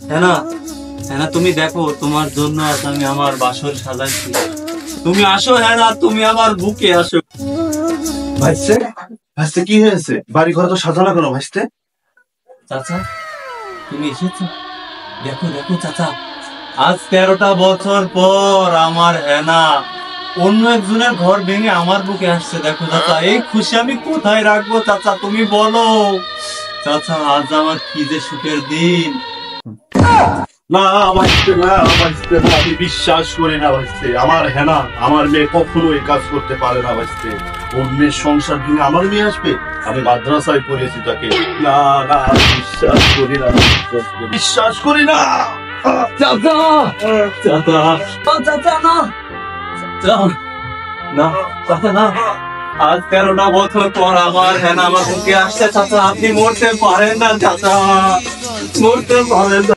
হ্যাঁ না, হ্যাঁ না, তুমি দেখো তোমার জন্য আজ আমি আমার বাসর সাজাইছি। তুমি আসো, হ্যাঁ না, তুমি আমার বুকে আসো। ভাইস্তে, ভাইস্তে কি হয়েছে? বাড়ি ঘর তো সাজানো কেন ভাইস্তে? চাচা, তুমি এসেছো? দেখো দেখো চাচা, আজ 13টা বছর পর আমার হেনা অন্য একজনের ঘর ভেঙে আমার বুকে আসছে। দেখো চাচা, এই খুশি আমি কোথায় রাখবো চাচা, তুমি বলো। চাচা, আজ আমার কি যে সুখের দিন। না ভাইস্তে, না ভাইস্তে, না, আমি বিশ্বাস করি না ভাইস্তে। আমার হেনা, আমার মেয়ে কখনো এই কাজ করতে পারে না ভাইস্তে। অন্যের সংসার ভেঙে আমার মেয়ে আসবে? আমি মাদ্রাসায় পড়িয়েছি তাকে। না না, আমি বিশ্বাস করি না, বিশ্বাস করি না। চাচা, চাচা, চাচা না, চাচা না, চাচা না, আজ 13টা বছর পর আমার হেনা আমার বুকে আসছে। চাচা, আপনি মরতে পারেন না চাচা, মরতে পারেন না।